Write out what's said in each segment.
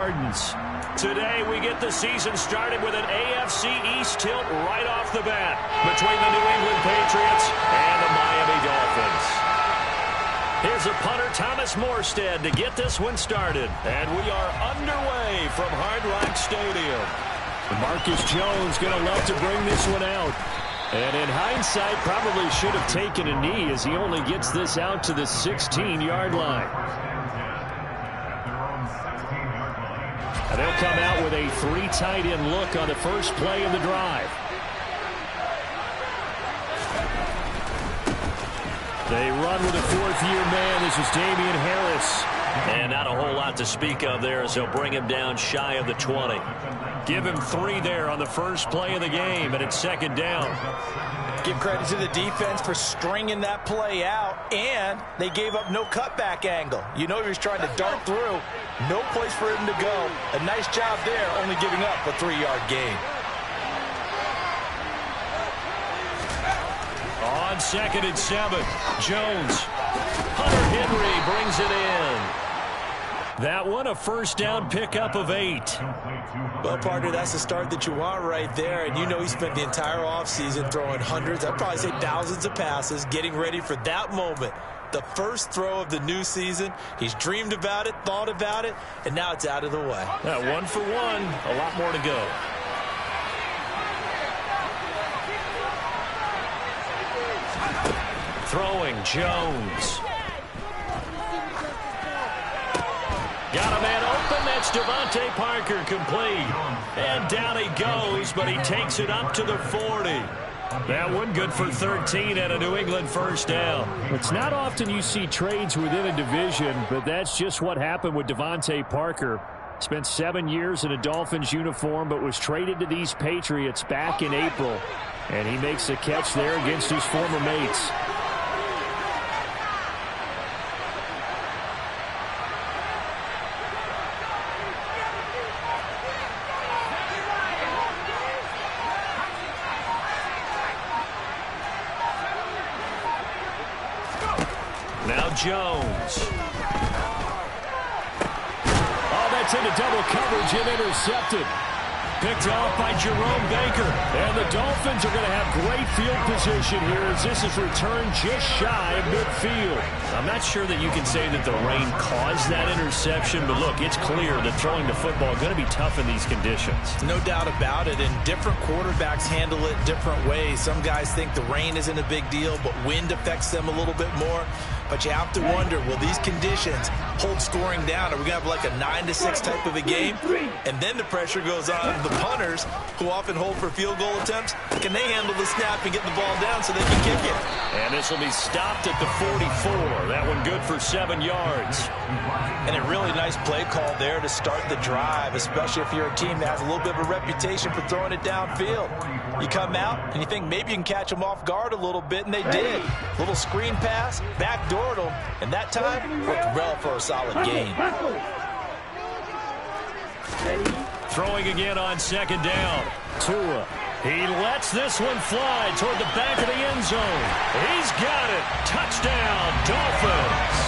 Today we get the season started with an AFC East tilt right off the bat between the New England Patriots and the Miami Dolphins. Here's a punter, Thomas Morstead, to get this one started. And we are underway from Hard Rock Stadium. Marcus Jones going to love to bring this one out. And in hindsight, probably should have taken a knee as he only gets this out to the 16-yard line. And they'll come out with a 3 tight end look on the first play of the drive. They run with a 4th-year man. This is Damian Harris. And not a whole lot to speak of there as they'll bring him down shy of the 20. Give him 3 there on the first play of the game, and it's 2nd down. Give credit to the defense for stringing that play out, and they gave up no cutback angle. You know he was trying to dart through. No place for him to go. A nice job there, only giving up a 3-yard gain. On 2nd and 7, Jones. Hunter Henry brings it in. That one a first down pickup of 8. Well, partner, that's the start that you want right there. And you know he spent the entire offseason throwing hundreds, I'd probably say thousands of passes, getting ready for that moment. The first throw of the new season. He's dreamed about it, thought about it, and now it's out of the way. 1 for 1, a lot more to go. Throwing, Jones. Got a man open. That's Devontae Parker, complete. And down he goes, but he takes it up to the 40. That one good for 13 and a New England first down. It's not often you see trades within a division, but that's just what happened with Devontae Parker. Spent 7 years in a Dolphins uniform, but was traded to these Patriots back in April. And he makes a catch there against his former mates. Now Jones. Oh, that's into double coverage and intercepted. Picked off by Jerome Baker. And the Dolphins are going to have great field position here as this is returned just shy of midfield. I'm not sure that you can say that the rain caused that interception, but look, it's clear that throwing the football is going to be tough in these conditions. No doubt about it, and different quarterbacks handle it different ways. Some guys think the rain isn't a big deal, but wind affects them a little bit more. But you have to wonder, will these conditions hold scoring down? Are we going to have like a 9-6 type of a game? And then the pressure goes on the punters, who often hold for field goal attempts. Can they handle the snap and get the ball down so they can kick it? And this will be stopped at the 44. That one good for 7 yards. And a really nice play call there to start the drive, especially if you're a team that has a little bit of a reputation for throwing it downfield. You come out and you think maybe you can catch them off guard a little bit, and they did. Little screen pass, backdoored them, and that time worked well for a solid gain. Throwing again on 2nd down. Tua. He lets this one fly toward the back of the end zone. He's got it. Touchdown, Dolphins.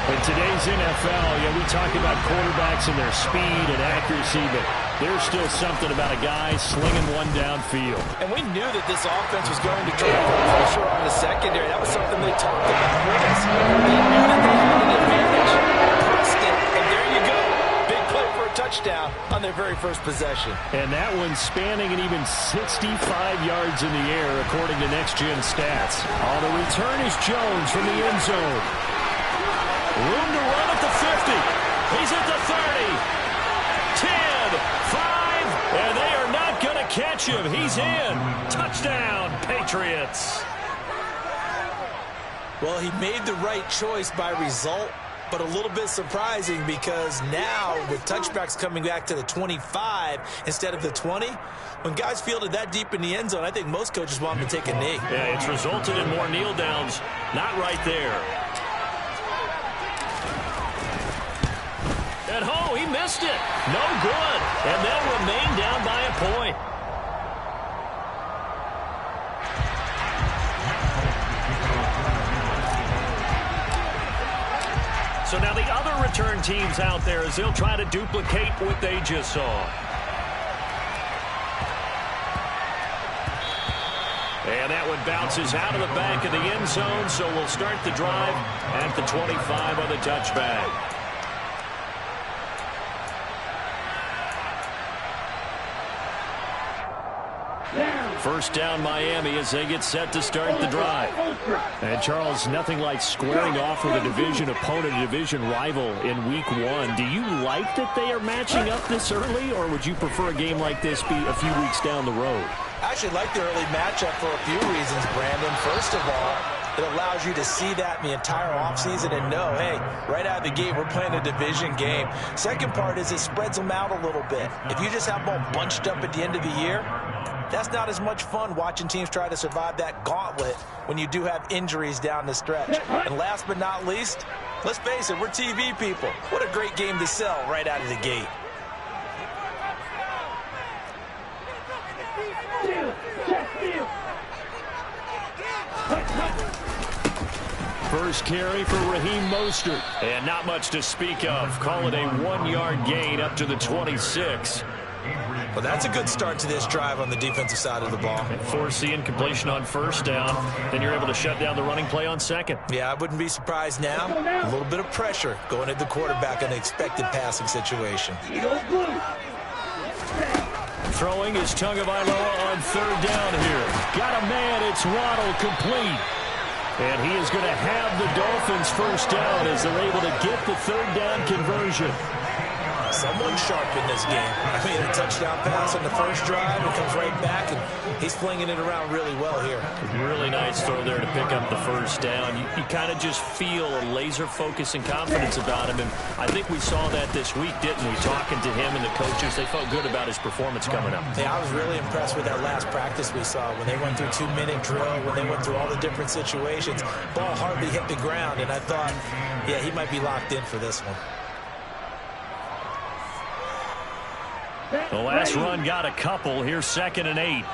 In today's NFL, we talk about quarterbacks and their speed and accuracy, but there's still something about a guy slinging one downfield. And we knew that this offense was going to try to put pressure on the secondary. That was something they talked about with us. They knew that they had an advantage. Pressed it, and there you go. Big play for a touchdown on their very first possession. And that one spanning an even 65 yards in the air, according to Next Gen Stats. On the return is Jones from the end zone. Room to run at the 50. He's at the 30. 10, 5, and they are not going to catch him. He's in. Touchdown, Patriots. Well, he made the right choice by result, but a little bit surprising because now with touchbacks coming back to the 25 instead of the 20, when guys fielded that deep in the end zone, I think most coaches want them to take a knee. Yeah, it's resulted in more kneel downs. Not right there. And oh, he missed it. No good. And they'll remain down by a point. So now the other return teams out there as they'll try to duplicate what they just saw. And that one bounces out of the back of the end zone, so we'll start the drive at the 25 on the touchback. First down Miami as they get set to start the drive. And Charles, nothing like squaring off with a division opponent, a division rival in week 1. Do you like that they are matching up this early, or would you prefer a game like this be a few weeks down the road? I actually like the early matchup for a few reasons, Brandon. First of all, it allows you to see that in the entire offseason and know, hey, right out of the gate, we're playing a division game. Second part is it spreads them out a little bit. If you just have them all bunched up at the end of the year, that's not as much fun watching teams try to survive that gauntlet when you do have injuries down the stretch. And last but not least, let's face it, we're TV people. What a great game to sell right out of the gate. First carry for Raheem Mostert. And not much to speak of. Call it a 1-yard gain up to the 26. Well, that's a good start to this drive on the defensive side of the ball. And force the incompletion on first down. Then you're able to shut down the running play on second. Yeah, I wouldn't be surprised now. A little bit of pressure going at the quarterback in an expected passing situation. Throwing is Tagovailoa on third down here. Got a man. It's Waddle, complete. And he is going to have the Dolphins first down as they're able to get the third down conversion. Someone sharp in this game. I mean, a touchdown pass on the first drive. It comes right back, and he's flinging it around really well here. Really nice throw there to pick up the first down. You kind of just feel a laser focus and confidence about him, and I think we saw that this week, didn't we? Talking to him and the coaches, they felt good about his performance coming up. Yeah, I was really impressed with that last practice we saw when they went through 2-minute drill, when they went through all the different situations. Ball hardly hit the ground, and I thought, yeah, he might be locked in for this one. The last run got a couple. Here's 2nd and 8.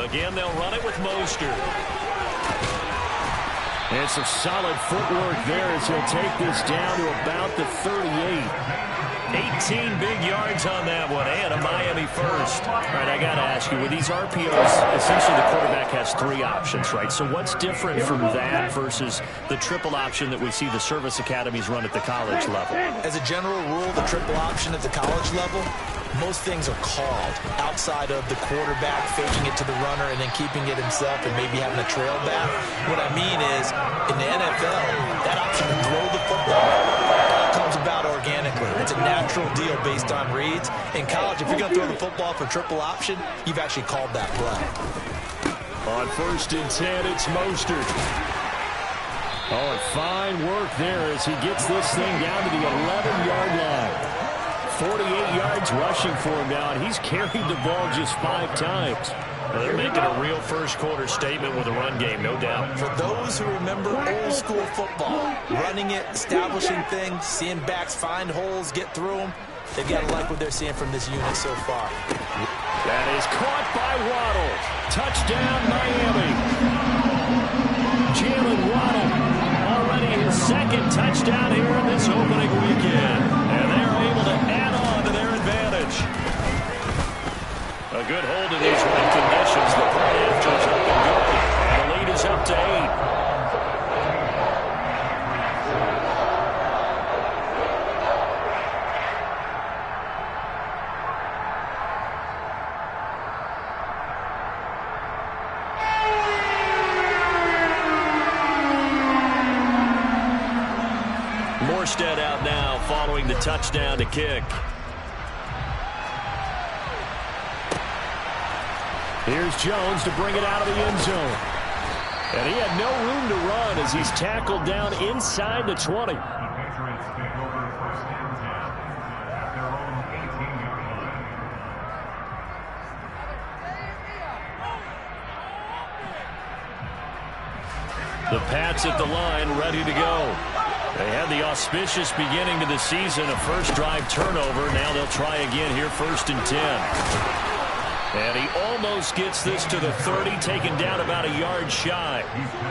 Again, they'll run it with Mostert. And some solid footwork there as he'll take this down to about the 38. 18 big yards on that one, and a Miami first. All right, I got to ask you, with these RPOs, essentially the quarterback has 3 options, right? So what's different from that versus the triple option that we see the service academies run at the college level? As a general rule, the triple option at the college level, most things are called outside of the quarterback faking it to the runner and then keeping it himself and maybe having a trail back. What I mean is, in the NFL, that option to throw the football comes about organically. It's a natural deal based on reads. In college, if you're going to throw the football for triple option, you've actually called that play. On 1st and 10, it's Mostert. Oh, and fine work there as he gets this thing down to the 11-yard line. 48 yards rushing for him now, and he's carried the ball just 5 times. Well, they're making a real first-quarter statement with a run game, no doubt. For those who remember old-school football, running it, establishing things, seeing backs find holes, get through them, they've got to like what they're seeing from this unit so far. That is caught by Waddle. Touchdown, Miami. Jalen Waddle, already his 2nd touchdown here in this opening weekend. And they're able to add on to their advantage. A good hold in these wet conditions. The point after's up and good. And the lead is up to 8. Morstead out now following the touchdown to kick. Here's Jones to bring it out of the end zone. And he had no room to run as he's tackled down inside the 20. The Pats at the line, ready to go. They had the auspicious beginning to the season, a first drive turnover. Now they'll try again here, 1st and 10. And he almost gets this to the 30, taken down about a yard shy.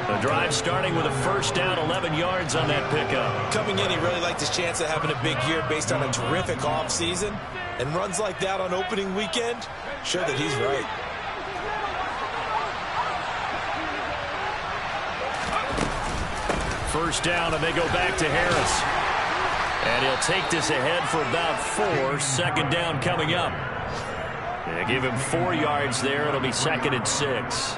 The drive starting with a first down, 11 yards on that pickup. Coming in, he really liked his chance of having a big year based on a terrific offseason. And runs like that on opening weekend show that he's right. First down, and they go back to Harris. And he'll take this ahead for about 4. Second down coming up. They give him 4 yards there. It'll be 2nd and 6.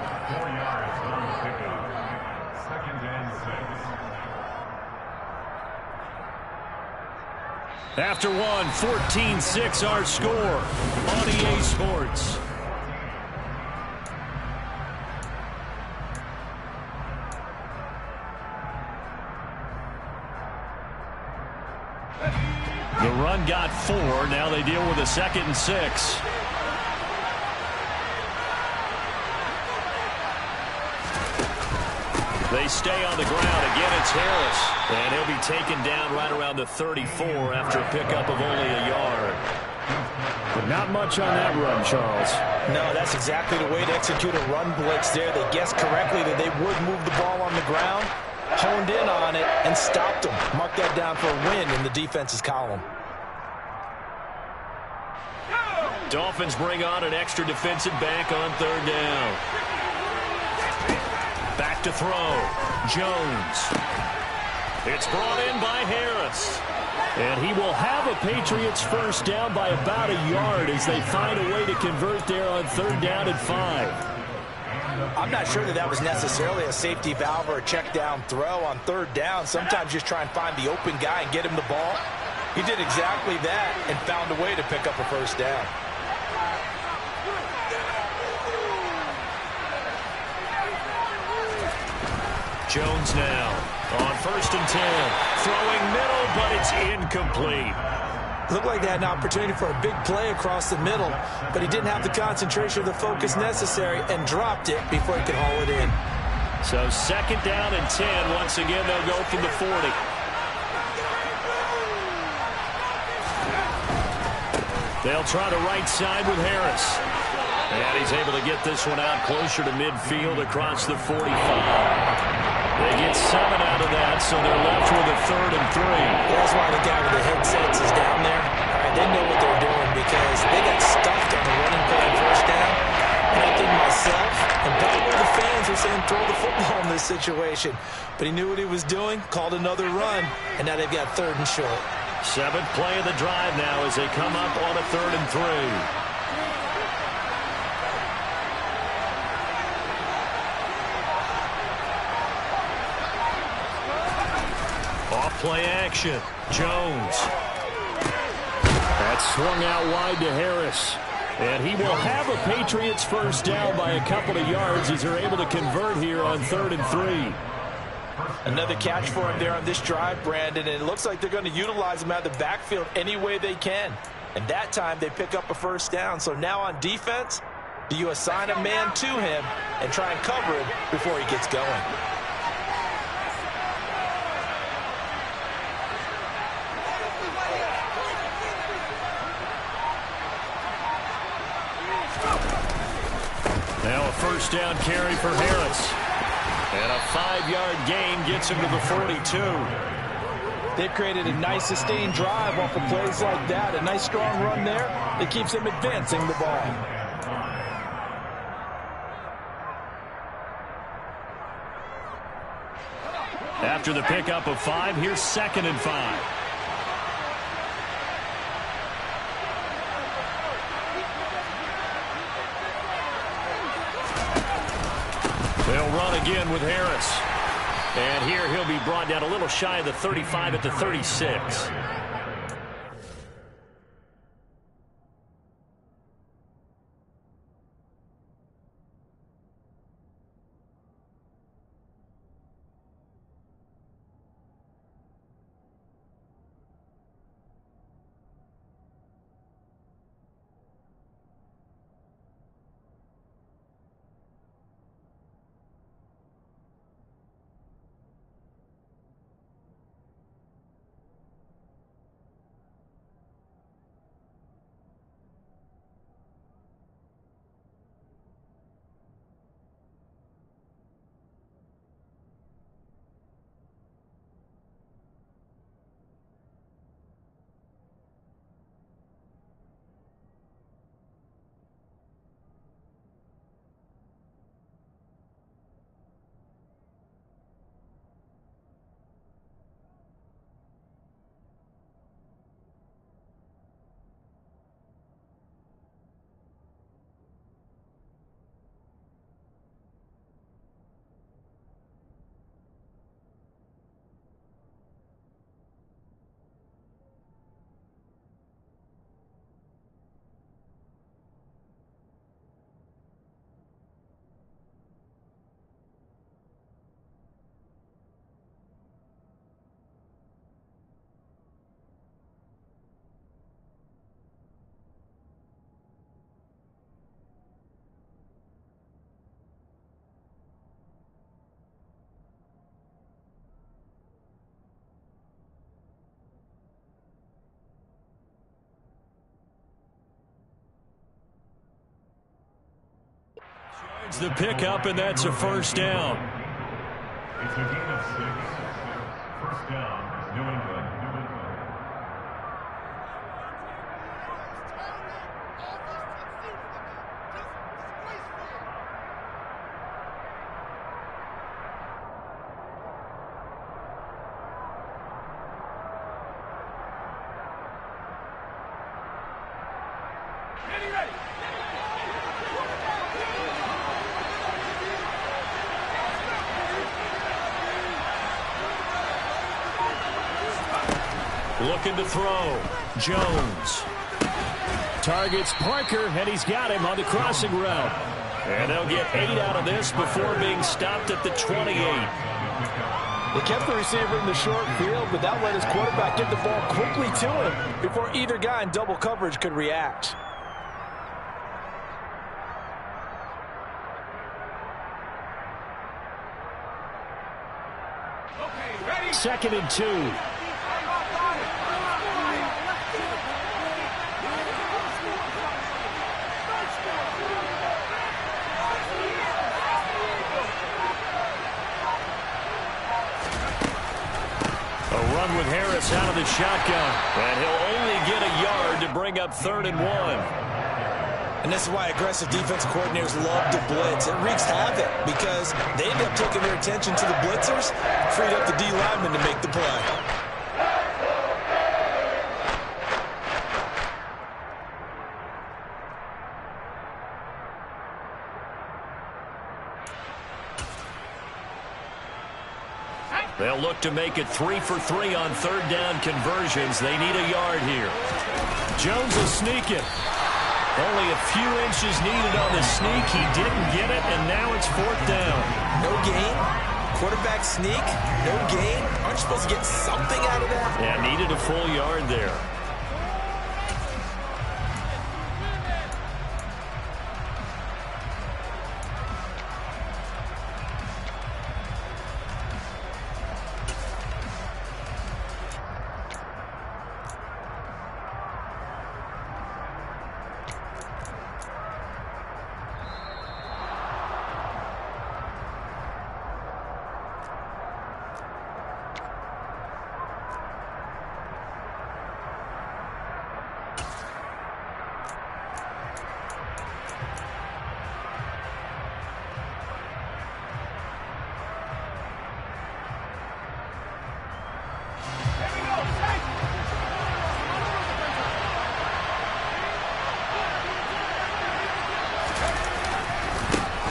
After one, 14-6 our score on EA Sports. The run got 4. Now they deal with a 2nd and 6. They stay on the ground. Again, it's Harris. And he'll be taken down right around the 34 after a pickup of only a yard. But not much on that run, Charles. No, that's exactly the way to execute a run blitz there. They guessed correctly that they would move the ball on the ground, honed in on it, and stopped them. Mark that down for a win in the defense's column. Dolphins bring on an extra defensive back on 3rd down. Back to throw. Jones. It's brought in by Harris. And he will have a Patriots first down by about a yard as they find a way to convert there on 3rd down and 5. I'm not sure that was necessarily a safety valve or a check down throw on 3rd down. Sometimes just try and find the open guy and get him the ball. He did exactly that and found a way to pick up a first down. Jones now on 1st and 10. Throwing middle, but it's incomplete. Looked like they had an opportunity for a big play across the middle, but he didn't have the concentration or the focus necessary and dropped it before he could haul it in. So 2nd down and 10. Once again, they'll go from the 40. They'll try the right side with Harris. And he's able to get this one out closer to midfield across the 45. They get 7 out of that, so they're left with a 3rd and 3. That's why the guy with the headsets is down there. All right, they know what they're doing because they got stuffed on the running play on first down. And I think myself and probably the fans are saying throw the football in this situation. But he knew what he was doing, called another run, and now they've got 3rd and short. 7th play of the drive now as they come up on a 3rd and 3. Play action. Jones. That's swung out wide to Harris. And he will have a Patriots first down by a couple of yards as they're able to convert here on 3rd and 3. Another catch for him there on this drive, Brandon, and it looks like they're going to utilize him out of the backfield any way they can. And that time they pick up a first down. So now on defense, do you assign a man to him and try and cover him before he gets going? Now a first down carry for Harris. And a 5-yard gain gets him to the 42. They've created a nice sustained drive off of plays like that. A nice strong run there that keeps them advancing the ball. After the pickup of 5, here's 2nd and 5. They'll run again with Harris. And here he'll be brought down a little shy of the 35 at the 36. It's the pickup, and that's a first down. It's a gain of 6. First down, New England. Looking to throw. Jones. Targets Parker, and he's got him on the crossing route. And they'll get 8 out of this before being stopped at the 28. They kept the receiver in the short field, but that let his quarterback get the ball quickly to him before either guy in double coverage could react. Second and 2. With Harris out of the shotgun, and he'll only get a yard to bring up 3rd and 1. And this is why aggressive defensive coordinators love to blitz. It wreaks havoc because they end up taking their attention to the blitzers, freed up the D lineman to make the play. They'll look to make it 3 for 3 on 3rd down conversions. They need a yard here. Jones will sneak it. Only a few inches needed on the sneak. He didn't get it, and now it's 4th down. No gain. Quarterback sneak. No gain. Aren't you supposed to get something out of that? Yeah, needed a full yard there.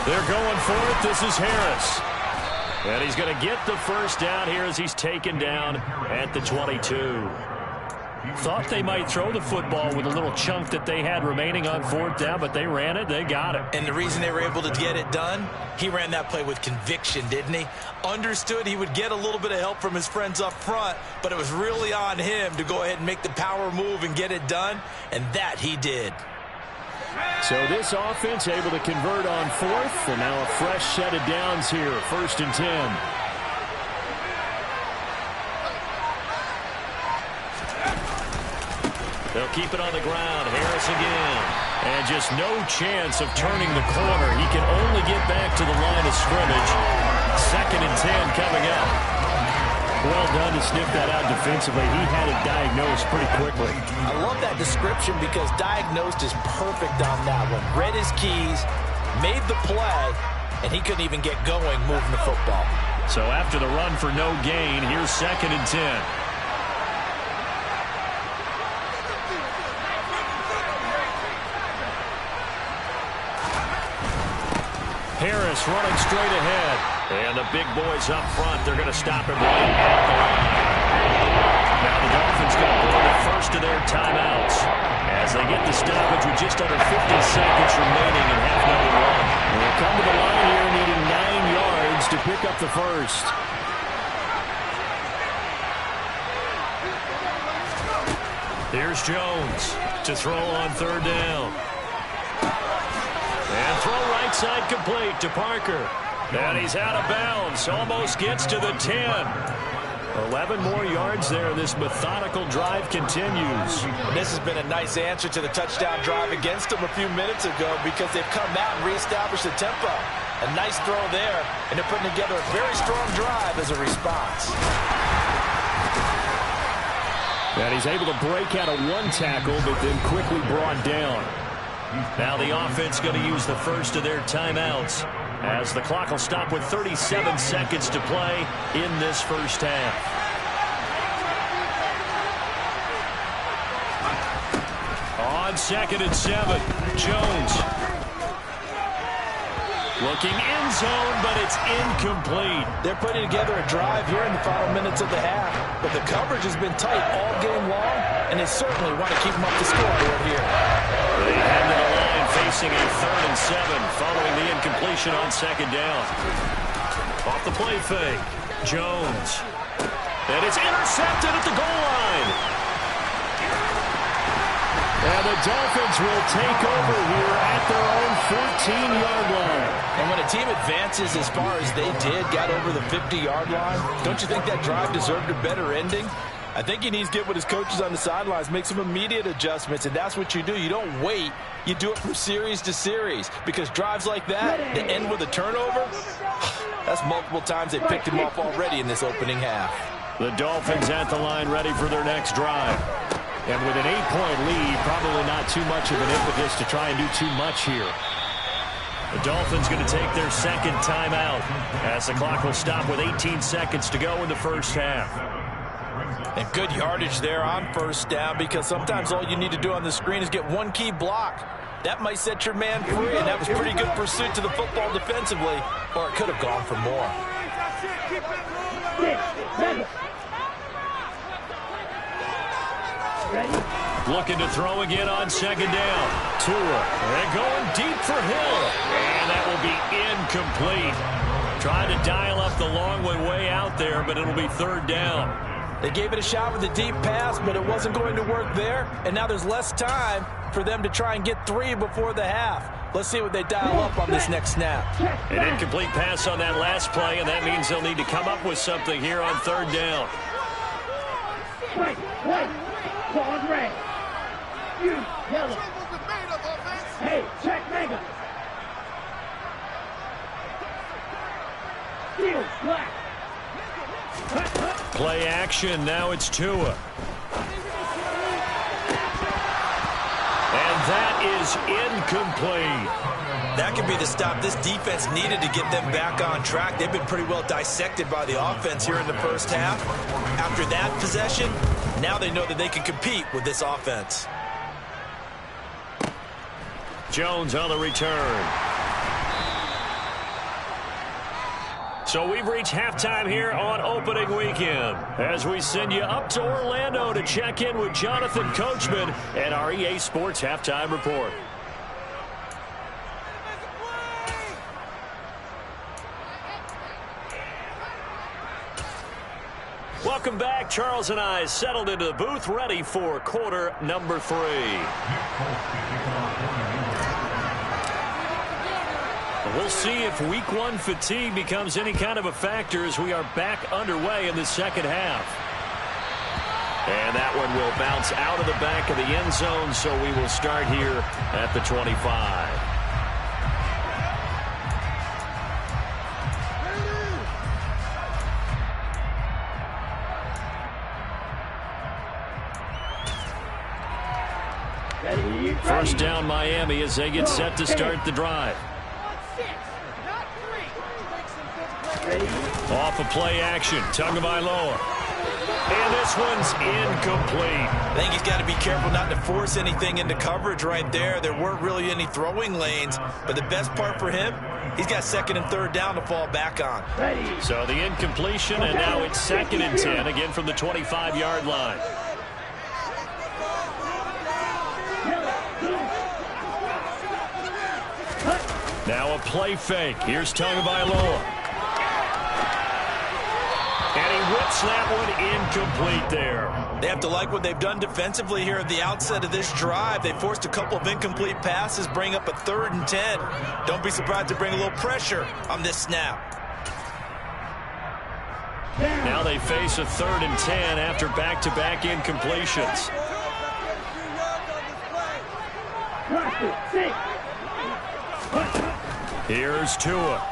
They're going for it. This is Harris. And he's going to get the first down here as he's taken down at the 22. Thought they might throw the football with a little chunk that they had remaining on 4th down, but they ran it. They got it. And the reason they were able to get it done, he ran that play with conviction, didn't he? Understood he would get a little bit of help from his friends up front, but it was really on him to go ahead and make the power move and get it done, and that he did. So this offense able to convert on 4th, and now a fresh set of downs here, 1st and 10. They'll keep it on the ground. Harris again. And just no chance of turning the corner. He can only get back to the line of scrimmage. 2nd and 10 coming up. Well done to sniff that out defensively. He had it diagnosed pretty quickly. I love that description because diagnosed is perfect on that one. Read his keys, made the play, and he couldn't even get going moving the football. So after the run for no gain, here's 2nd and 10. Harris running straight ahead. And the big boys up front, they're going to stop him right at the line. Now the Dolphins going to blow the first of their timeouts as they get the stoppage with just under 50 seconds remaining in half number 1. They'll come to the line here needing 9 yards to pick up the first. Here's Jones to throw on 3rd down. And throw right side complete to Parker. And he's out of bounds. Almost gets to the 10. 11 more yards there. This methodical drive continues. And this has been a nice answer to the touchdown drive against them a few minutes ago because they've come out and reestablished the tempo. A nice throw there, and they're putting together a very strong drive as a response. And he's able to break out of one tackle, but then quickly brought down. Now the offense going to use the first of their timeouts as the clock will stop with 37 seconds to play in this first half. On 2nd and 7, Jones. Looking end zone, but it's incomplete. They're putting together a drive here in the final minutes of the half, but the coverage has been tight all game long, and they certainly want to keep them up the scoreboard here. They head to the line facing a 3rd and 7 following the incompletion on 2nd down. Off the play fake, Jones. And it's intercepted at the goal line. And the Dolphins will take over here at their own 14-yard line. And when a team advances as far as they did, got over the 50-yard line, don't you think that drive deserved a better ending? I think he needs to get with his coaches on the sidelines, make some immediate adjustments, and that's what you do. You don't wait. You do it from series to series because drives like that end with a turnover, that's multiple times they picked him off already in this opening half. The Dolphins at the line ready for their next drive. And with an 8-point lead, probably not too much of an impetus to try and do too much here. The Dolphins going to take their second timeout as the clock will stop with 18 seconds to go in the first half. And good yardage there on first down because sometimes all you need to do on the screen is get one key block. That might set your man free, and that was pretty good pursuit to the football defensively, or it could have gone for more. Looking to throw again on 2nd down. Tua, and going deep for Hill. And that will be incomplete. Trying to dial up the long one way out there, but it'll be 3rd down. They gave it a shot with a deep pass, but it wasn't going to work there. And now there's less time for them to try and get 3 before the half. Let's see what they dial up on this next snap. An incomplete pass on that last play, and that means they'll need to come up with something here on 3rd down. Ball red. You yellow. Hey, check mega. Steel black. Play action. Now it's Tua. And that is incomplete. That could be the stop this defense needed to get them back on track. They've been pretty well dissected by the offense here in the first half. After that possession, now they know that they can compete with this offense. Jones on the return. So we've reached halftime here on opening weekend as we send you up to Orlando to check in with Jonathan Coachman and our EA Sports Halftime Report. Welcome back. Charles and I settled into the booth ready for quarter number 3. We'll see if week 1 fatigue becomes any kind of a factor as we are back underway in the second half. And that one will bounce out of the back of the end zone, so we will start here at the 25. First down Miami as they get set to start the drive. Off of play action, Tagovailoa. And this one's incomplete. I think he's got to be careful not to force anything into coverage right there. There weren't really any throwing lanes, but the best part for him, he's got 2nd and 3rd down to fall back on. So the incompletion, and now it's 2nd and 10, again from the 25-yard line. Now a play fake. Here's Tagovailoa. And he whips that one incomplete there. They have to like what they've done defensively here at the outset of this drive. They forced a couple of incomplete passes, bring up a 3rd and 10. Don't be surprised to bring a little pressure on this snap. Now they face a 3rd and 10 after back-to-back incompletions. Here's Tua.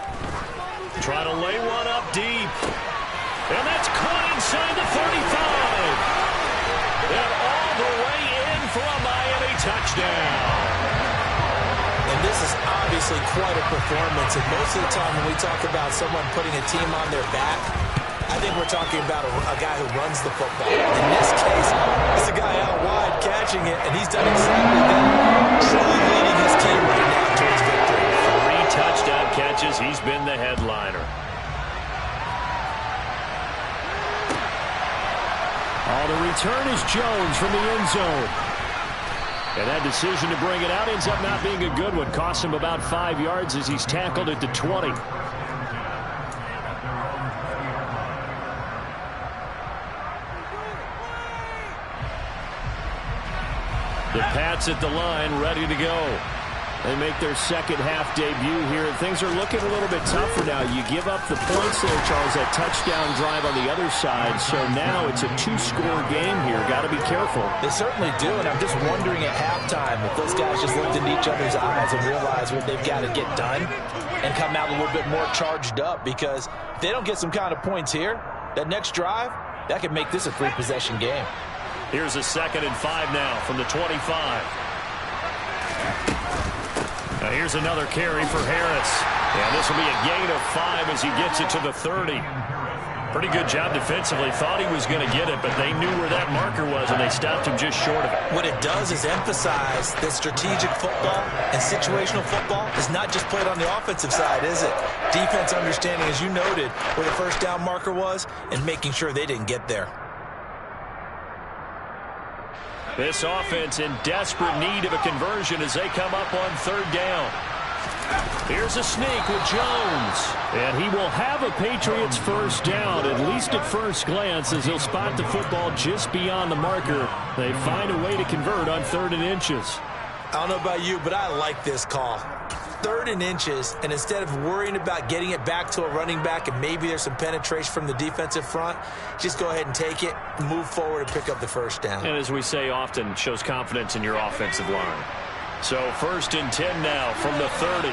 Trying to lay one up deep. And that's caught inside the 35. And all the way in for a Miami touchdown. And this is obviously quite a performance. And most of the time when we talk about someone putting a team on their back, I think we're talking about a guy who runs the football. In this case, it's a guy out wide catching it, and he's done exactly that. Surely leading his team right now towards victory. 3 touchdown catches. He's been the headliner. The return is Jones from the end zone. And that decision to bring it out ends up not being a good one. Costs him about 5 yards as he's tackled at the 20. The Pats at the line, ready to go. They make their second half debut here, and things are looking a little bit tougher now. You give up the points there, Charles, that touchdown drive on the other side. So now it's a 2-score game here. Got to be careful. They certainly do, and I'm just wondering at halftime if those guys just looked into each other's eyes and realized what they've got to get done and come out a little bit more charged up, because if they don't get some kind of points here, that next drive, that could make this a 3-possession game. Here's a 2nd and 5 now from the 25. Now here's another carry for Harris. And this will be a gain of 5 as he gets it to the 30. Pretty good job defensively. Thought he was going to get it, but they knew where that marker was, and they stopped him just short of it. What it does is emphasize that strategic football and situational football is not just played on the offensive side, is it? Defense understanding, as you noted, where the first down marker was and making sure they didn't get there. This offense in desperate need of a conversion as they come up on 3rd down. Here's a sneak with Jones. And he will have a Patriots first down, at least at first glance, as he'll spot the football just beyond the marker. They find a way to convert on 3rd and inches. I don't know about you, but I like this call. 3rd and inches, and instead of worrying about getting it back to a running back and maybe there's some penetration from the defensive front, just go ahead and take it, move forward, and pick up the first down. And as we say often, shows confidence in your offensive line. So 1st and 10 now from the 30.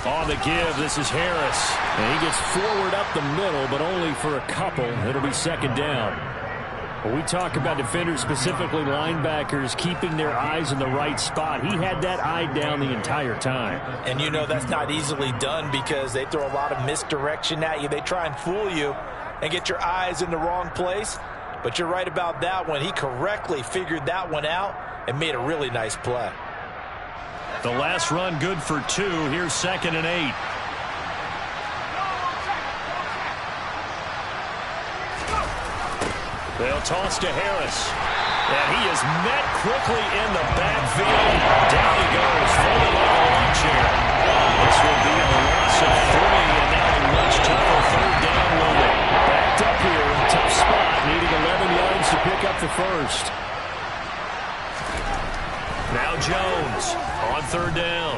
On the give, this is Harris. And he gets forward up the middle, but only for a couple. It'll be 2nd down. When we talk about defenders, specifically linebackers, keeping their eyes in the right spot, he had that eye down the entire time. And you know that's not easily done because they throw a lot of misdirection at you. They try and fool you and get your eyes in the wrong place. But you're right about that one. He correctly figured that one out and made a really nice play. The last run good for 2. Here's 2nd and 8. They'll toss to Harris. And he is met quickly in the backfield. Down he goes, folded like a lawn chair. This will be a loss of 3, and now a much tougher 3rd down loading. Backed up here, tough spot, needing 11 yards to pick up the first. Now Jones on 3rd down.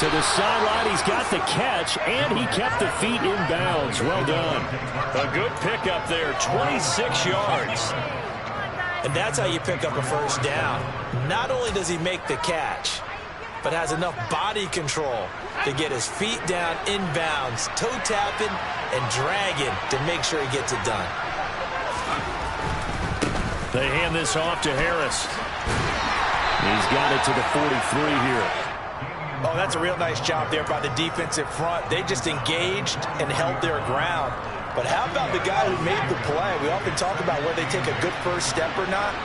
To the sideline, he's got the catch, and he kept the feet in bounds. Well done. A good pickup there, 26 yards. And that's how you pick up a first down. Not only does he make the catch, but has enough body control to get his feet down in bounds, toe tapping and dragging to make sure he gets it done. They hand this off to Harris. He's got it to the 43 here. Oh, that's a real nice job there by the defensive front. They just engaged and held their ground. But how about the guy who made the play? We often talk about whether they take a good first step or not.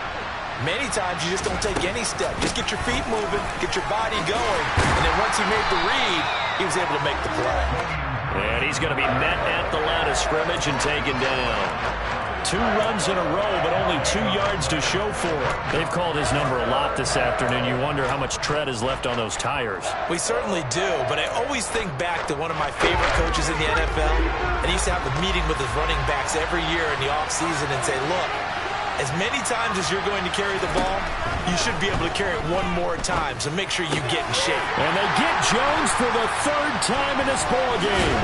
Many times you just don't take any step. Just get your feet moving, get your body going, and then once he made the read, he was able to make the play. And he's going to be met at the line of scrimmage and taken down. 2 runs in a row, but only 2 yards to show for it. They've called his number a lot this afternoon. You wonder how much tread is left on those tires. We certainly do, but I always think back to one of my favorite coaches in the NFL, and he used to have a meeting with his running backs every year in the offseason and say, look, As many times as you're going to carry the ball, you should be able to carry it one more time, so make sure you get in shape. And they get Jones for the third time in this ball game.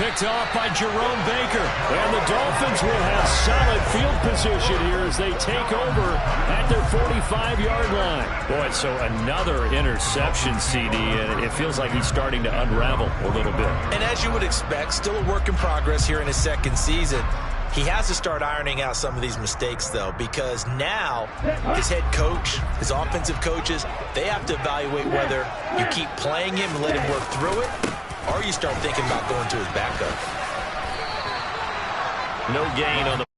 Picked off by Jerome Baker. And the Dolphins will have solid field position here as they take over at their 45-yard line. Boy, so another interception, CD, and it feels like he's starting to unravel a little bit. And as you would expect, still a work in progress here in his second season. He has to start ironing out some of these mistakes, though, because now his head coach, his offensive coaches, they have to evaluate whether you keep playing him and let him work through it, or you start thinking about going to his backup. No gain on the